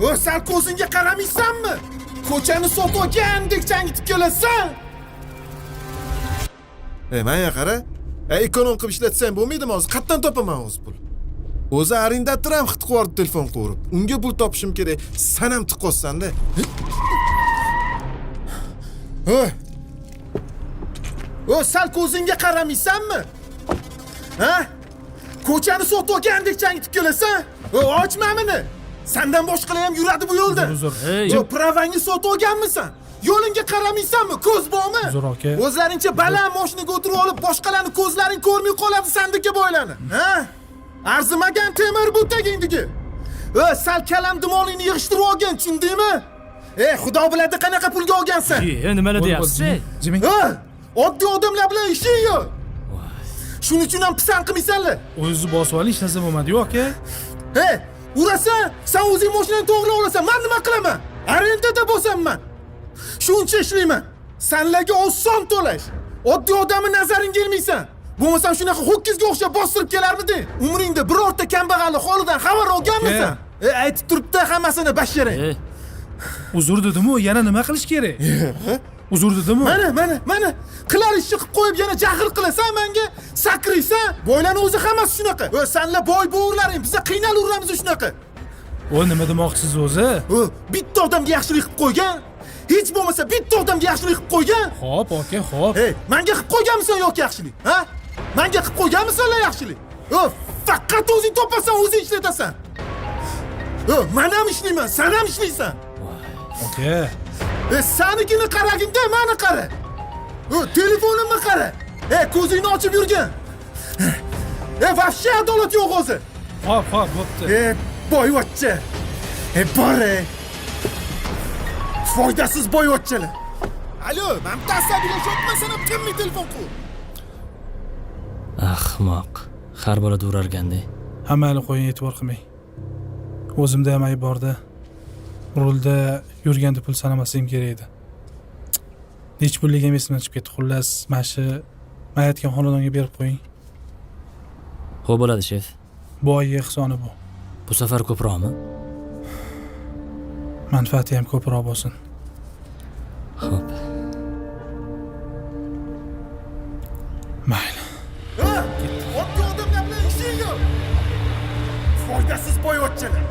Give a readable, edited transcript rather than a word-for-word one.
O sen ko'zingga qaramaysanmi? Ko'chani sotib olgandek changitib kelasan. Menga qara. Ekonom qilib ishlatsang bo'lmaydimi hozir? Qayerdan topaman hozir pul? O'zi arendator ham xit qilib telefon qurib. Unga pul topishim kerak. Sen ham tiqosan-da. O sen ko'zingga qaramaysanmi? Ha? Ko'chani sotib olgandek changitib kelasan? Ochma meni. Sendan boshqalar ham yuradi bu yo'lda. Uzr. Yo, pravangni sotib olganmisan? Yo'lingga qaramaysanmi? Ko'z bormi? Uzr aka. O'zlaringcha baland mashinaga o'tirib olib, boshqalarning ko'zlaring ko'rmay qoladi sandikka boylanib. Ha? Arzimagan temir bu tagingdagi. Sal kalam dimolingni yig'ishtirib olgan, tushundingmi? Xudo biladi qanaqa pulga olgansan. Nimalar deyapsiz? Jiming. Oddiy odamlar bilan ishing yo'q. Shuning uchun ham pisand qilmaysanlar. O'zingizni bosib oling, hech narsa bo'lmadi-ku aka. Urasan, sen o'zing mashinani to'g'rilab olasan. Men nima qilaman? Arendada bo'lsam-man. Shuncha ishlayman. Senlarga oson to'lash. Oddiy odamning nazaringga kelmaysan. Bo'lmasam shunaqa ho'kizga o'xshab bostirib kelarmiding? Umringda birorta kambag'allik holidan xabar olganmisan? Aytib turibdi hammasini basharang. Uzr dedim-ku, yana nima qilish kerak? Uzr dedim-ku. Mana qilar ishni qilib qo'yib yana jahl qilasan menga, sakraysan. Boylarning o'zi hammasi shunaqa. Senlar boy bo'g'irlaring, biz qiynalaveramiz shunaqa. Nima demoqchisiz o'zi? Bitta odamga yaxshilik qilib qo'ygan. Hech bo'lmasa bitta odamga yaxshilik qilib qo'ygan. Xo'p, aka, xo'p. Menga qilib qo'yganmisan yoki yaxshilik? Ha? Menga qilib qo'yganmisanlar yaxshilik? Faqat o'zing topasan, o'zing ishlatasan. Men ham ishlayman, sen ham ishlaysan. Aka. Senikini qaragin-da, meni qara. Telefonimni qara. Ko'zingni ochib yurgan. Vafsha adolat yo'q o'zi. Xo'p, bo'pti. Boyvachcha. Bore. Foydasiz boyvachchalar. Alo, men tasabiylashayapman, ham kimni telefon qil. Ahmoq. Har bola urarganda. Hammani qo'ying, e'tibor qilmang. O'zimda ham ayb borda. Rulda yurganda pul sanamasam kerak edi. Hech pulligim esimdan chiqib ketdi. Xullas, mana shu aytgan xonadonga berib qo'ying. Xo'p bo'ladi, shef. Bu oyga hisobni bu. Bu safar ko'proqmi? Manfaati ham ko'proq bo'lsin. Xo'p. Mayli. Oddiy odamlar bilan ishing yo'q. Foydasiz boyvachchalar.